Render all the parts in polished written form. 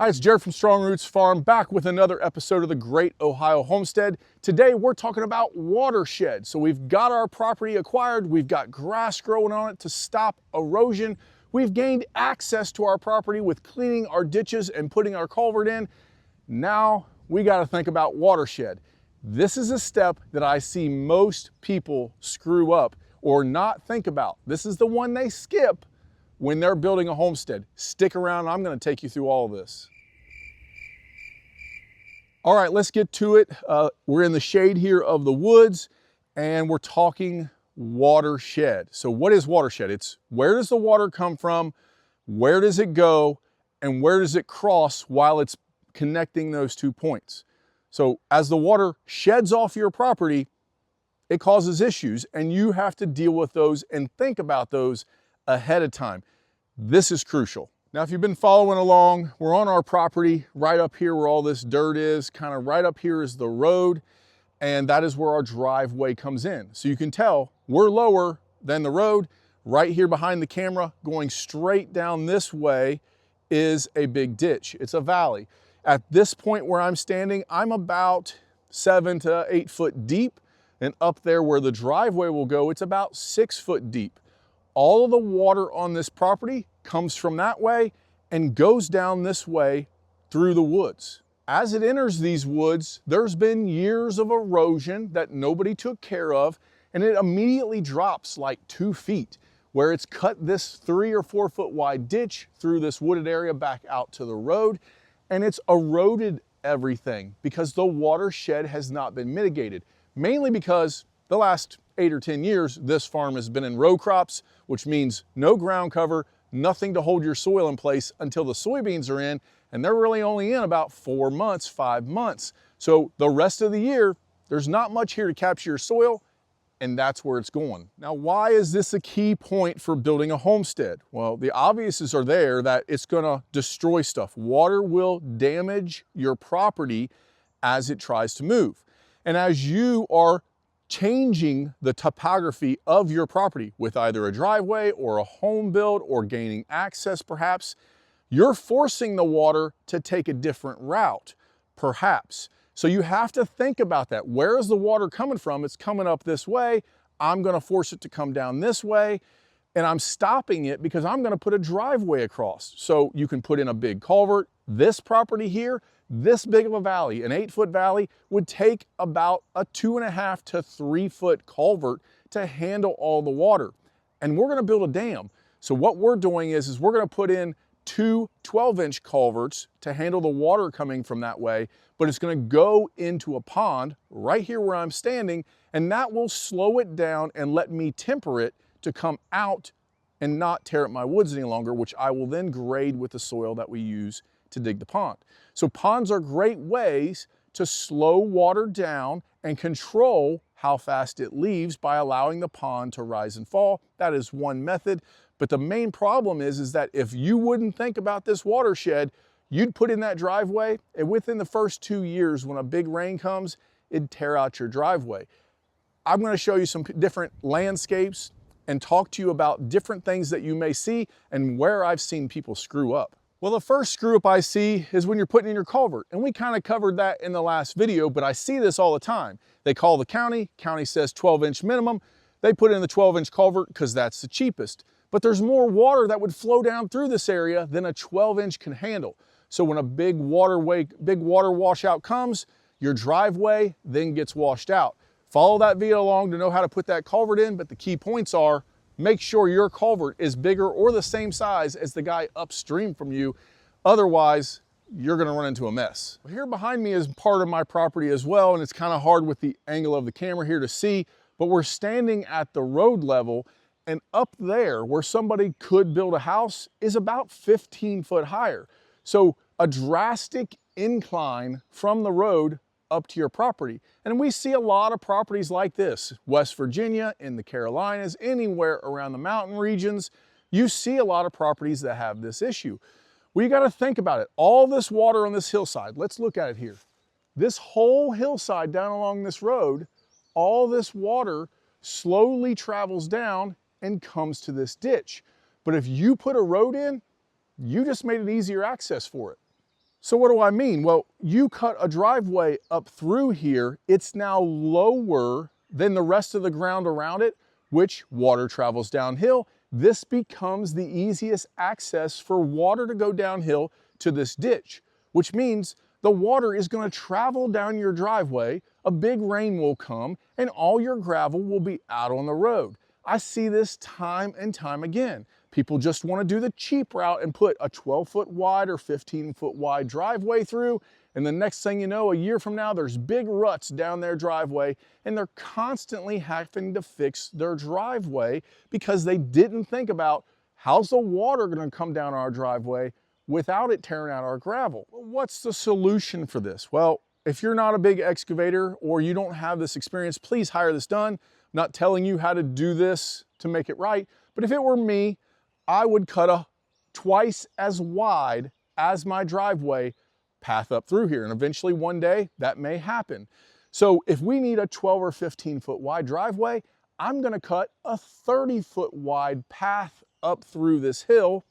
Hi, it's Jared from Strong Roots Farm, back with another episode of the Great Ohio Homestead. Today we're talking about Watershed. So we've got our property acquired, we've got grass growing on it to stop erosion, we've gained access to our property with cleaning our ditches and putting our culvert in. Now we got to think about Watershed. This is a step that I see most people screw up or not think about. This is the one they skip when they're building a homestead. Stick around, I'm gonna take you through all of this. All right, let's get to it. We're in the shade here of the woods and we're talking watershed. So what is watershed? It's where does the water come from, where does it go, and where does it cross while it's connecting those 2 points. So as the water sheds off your property, it causes issues and you have to deal with those and think about those ahead of time. This is crucial. Now, if you've been following along, we're on our property right up here where all this dirt is. Kind of right up here is the road, and that is where our driveway comes in. So you can tell we're lower than the road. Right here behind the camera, going straight down this way is a big ditch. It's a valley. At this point where I'm standing, I'm about 7 to 8 foot deep, and up there where the driveway will go, it's about 6 foot deep. All of the water on this property comes from that way and goes down this way through the woods. As it enters these woods, there's been years of erosion that nobody took care of, and it immediately drops like 2 feet, where it's cut this 3 or 4 foot wide ditch through this wooded area back out to the road, and it's eroded everything because the watershed has not been mitigated, mainly because the last 8 or 10 years, this farm has been in row crops, which means no ground cover, nothing to hold your soil in place until the soybeans are in, and they're really only in about 4 months, 5 months. So the rest of the year, there's not much here to capture your soil, and that's where it's going. Now, why is this a key point for building a homestead? Well, the obviouses are there that it's gonna destroy stuff. Water will damage your property as it tries to move. And as you are changing the topography of your property with either a driveway or a home build or gaining access perhaps, you're forcing the water to take a different route, perhaps. So you have to think about that. Where is the water coming from? It's coming up this way. I'm gonna force it to come down this way, and I'm stopping it because I'm gonna put a driveway across. So you can put in a big culvert. This property here, this big of a valley, an 8 foot valley, would take about a 2.5 to 3 foot culvert to handle all the water. And we're gonna build a dam. So what we're doing is we're gonna put in 2 12-inch culverts to handle the water coming from that way, but it's gonna go into a pond right here where I'm standing, and that will slow it down and let me temper it to come out and not tear up my woods any longer, which I will then grade with the soil that we use to dig the pond. So ponds are great ways to slow water down and control how fast it leaves by allowing the pond to rise and fall. That is one method. But the main problem is that if you wouldn't think about this watershed, you'd put in that driveway, and within the first 2 years, when a big rain comes, it'd tear out your driveway. I'm gonna show you some different landscapes and talk to you about different things that you may see and where I've seen people screw up. Well, the first screw up I see is when you're putting in your culvert, and we kind of covered that in the last video, but I see this all the time. They call the county says 12-inch minimum. They put in the 12-inch culvert because that's the cheapest. But there's more water that would flow down through this area than a 12-inch can handle. So when a big water washout comes, your driveway then gets washed out. Follow that video along to know how to put that culvert in, but the key points are: make sure your culvert is bigger or the same size as the guy upstream from you. Otherwise, you're gonna run into a mess. Here behind me is part of my property as well, and it's kind of hard with the angle of the camera here to see, but we're standing at the road level, and up there where somebody could build a house is about 15 foot higher. So a drastic incline from the road up to your property. And we see a lot of properties like this, West Virginia, in the Carolinas, anywhere around the mountain regions, you see a lot of properties that have this issue. Well, you gotta think about it. All this water on this hillside, let's look at it here. This whole hillside down along this road, all this water slowly travels down and comes to this ditch. But if you put a road in, you just made an easier access for it. So what do I mean? Well, you cut a driveway up through here, it's now lower than the rest of the ground around it, which water travels downhill. This becomes the easiest access for water to go downhill to this ditch, which means the water is going to travel down your driveway, a big rain will come, and all your gravel will be out on the road. I see this time and time again. People just want to do the cheap route and put a 12-foot wide or 15-foot wide driveway through, and the next thing you know, a year from now, there's big ruts down their driveway, and they're constantly having to fix their driveway because they didn't think about how's the water going to come down our driveway without it tearing out our gravel. Well, what's the solution for this? Well, if you're not a big excavator or you don't have this experience, please hire this done. I'm not telling you how to do this to make it right, but if it were me, I would cut a twice as wide as my driveway path up through here. And eventually one day that may happen. So if we need a 12 or 15 foot wide driveway, I'm gonna cut a 30-foot wide path up through this hill.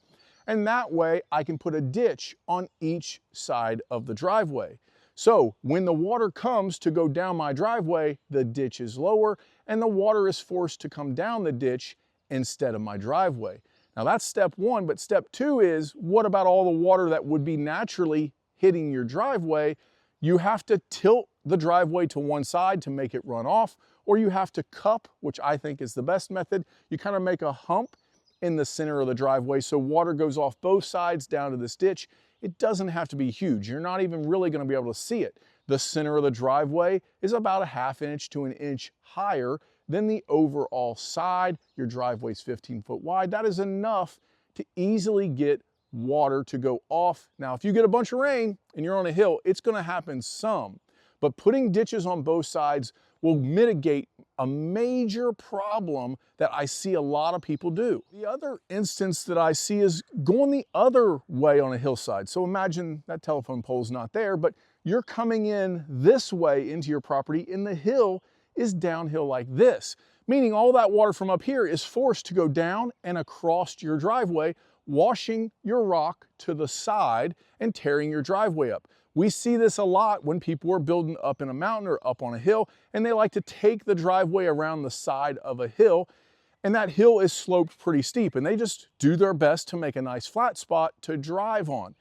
And that way I can put a ditch on each side of the driveway. So when the water comes to go down my driveway, the ditch is lower and the water is forced to come down the ditch instead of my driveway. Now that's step one, but step two is, what about all the water that would be naturally hitting your driveway? You have to tilt the driveway to one side to make it run off, or you have to cup, which I think is the best method. You kind of make a hump in the center of the driveway so water goes off both sides down to this ditch. It doesn't have to be huge. You're not even really going to be able to see it. The center of the driveway is about a ½ inch to an inch higher than the overall side. Your driveway's 15 foot wide. That is enough to easily get water to go off. Now, if you get a bunch of rain and you're on a hill, it's going to happen some, but putting ditches on both sides will mitigate a major problem that I see a lot of people do. The other instance that I see is going the other way on a hillside. So imagine that telephone pole's not there, but you're coming in this way into your property and the hill is downhill like this, meaning all that water from up here is forced to go down and across your driveway, washing your rock to the side and tearing your driveway up. We see this a lot when people are building up in a mountain or up on a hill, and they like to take the driveway around the side of a hill, and that hill is sloped pretty steep, and they just do their best to make a nice flat spot to drive on.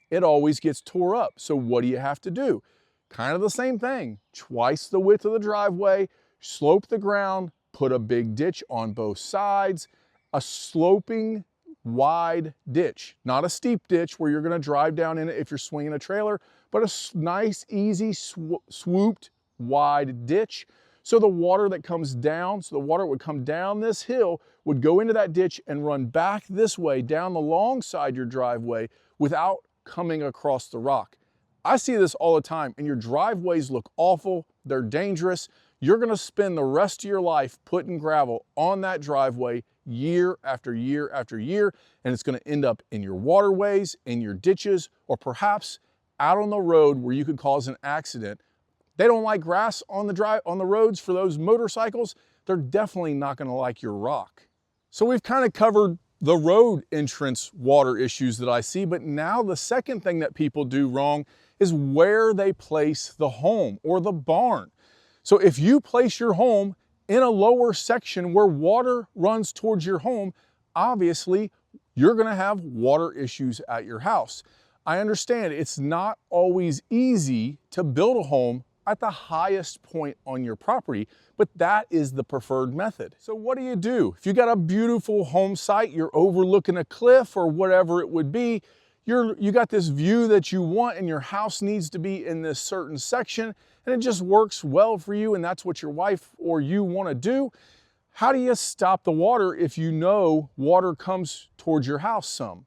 It always gets tore up. So what do you have to do? Kind of the same thing, twice the width of the driveway, slope the ground, put a big ditch on both sides, a sloping wide ditch, not a steep ditch where you're going to drive down in it if you're swinging a trailer, but a nice, easy, swooped wide ditch. So the water that comes down, so the water would come down this hill, would go into that ditch and run back this way down the long side your driveway without coming across the rock. I see this all the time, and your driveways look awful. They're dangerous. You're going to spend the rest of your life putting gravel on that driveway year after year after year, and it's going to end up in your waterways, in your ditches, or perhaps out on the road where you could cause an accident. They don't like grass on the roads for those motorcycles. They're definitely not going to like your rock. So we've kind of covered the road entrance water issues that I see, but now the second thing that people do wrong is where they place the home or the barn. So if you place your home in a lower section where water runs towards your home, obviously you're going to have water issues at your house. I understand it's not always easy to build a home at the highest point on your property, but that is the preferred method. So what do? If you got a beautiful home site, you're overlooking a cliff or whatever it would be, you got this view that you want and your house needs to be in this certain section and it just works well for you and that's what your wife or you want to do. How do you stop the water if you know water comes towards your house some?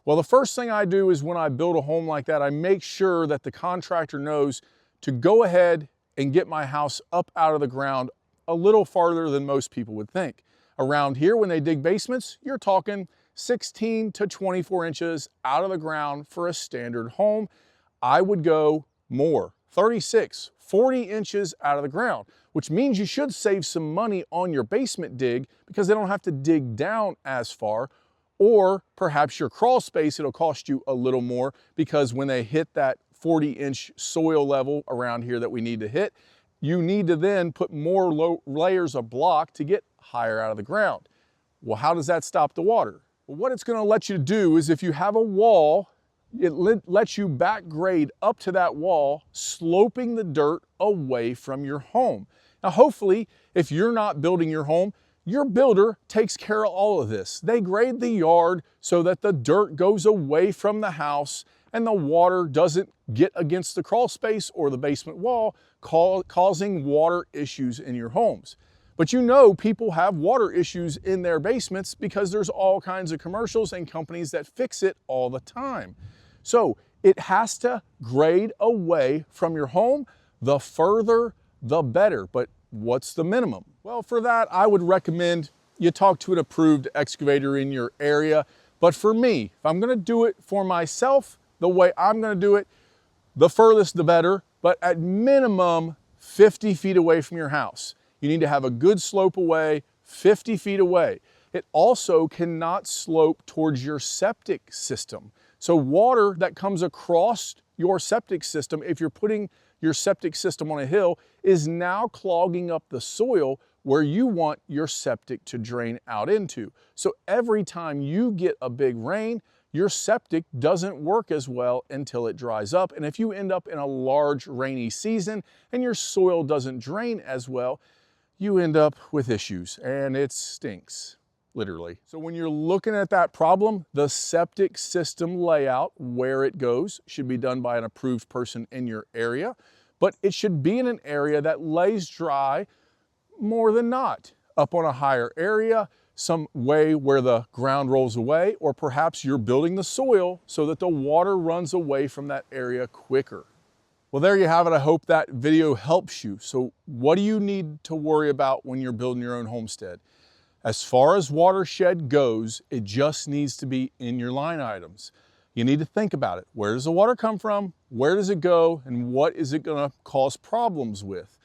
Well, the first thing I do is when I build a home like that, I make sure that the contractor knows to go ahead and get my house up out of the ground a little farther than most people would think. Around here, when they dig basements, you're talking 16 to 24 inches out of the ground for a standard home. I would go more, 36, 40 inches out of the ground, which means you should save some money on your basement dig because they don't have to dig down as far, or perhaps your crawl space, it'll cost you a little more because when they hit that 40-inch soil level around here that we need to hit, you need to then put more layers of block to get higher out of the ground. Well, how does that stop the water? Well, what it's gonna let you do is if you have a wall, it lets you back grade up to that wall, sloping the dirt away from your home. Now, hopefully, if you're not building your home, your builder takes care of all of this. They grade the yard so that the dirt goes away from the house and the water doesn't get against the crawl space or the basement wall, causing water issues in your homes. But you know people have water issues in their basements because there's all kinds of commercials and companies that fix it all the time. So it has to grade away from your home. The further, the better. But what's the minimum? Well, for that, I would recommend you talk to an approved excavator in your area. But for me, if I'm gonna do it for myself, the way I'm gonna do it, the furthest the better, but at minimum 50 feet away from your house. You need to have a good slope away, 50 feet away. It also cannot slope towards your septic system. So water that comes across your septic system, if you're putting your septic system on a hill, is now clogging up the soil where you want your septic to drain out into. So every time you get a big rain, your septic doesn't work as well until it dries up. And if you end up in a large rainy season and your soil doesn't drain as well, you end up with issues and it stinks, literally. So when you're looking at that problem, the septic system layout, where it goes, should be done by an approved person in your area, but it should be in an area that lays dry more than not, up on a higher area, some way where the ground rolls away, or perhaps you're building the soil so that the water runs away from that area quicker. Well, there you have it. I hope that video helps you. So what do you need to worry about when you're building your own homestead? As far as watershed goes, it just needs to be in your line items. You need to think about it. Where does the water come from? Where does it go? And what is it gonna cause problems with?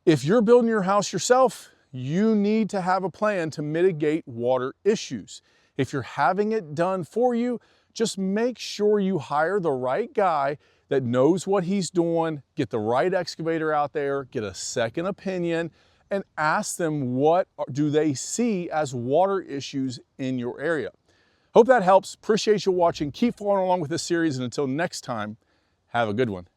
If you're building your house yourself, you need to have a plan to mitigate water issues. If you're having it done for you, just make sure you hire the right guy that knows what he's doing, get the right excavator out there, get a second opinion, and ask them what do they see as water issues in your area. Hope that helps. Appreciate you watching. Keep following along with this series, and until next time, have a good one.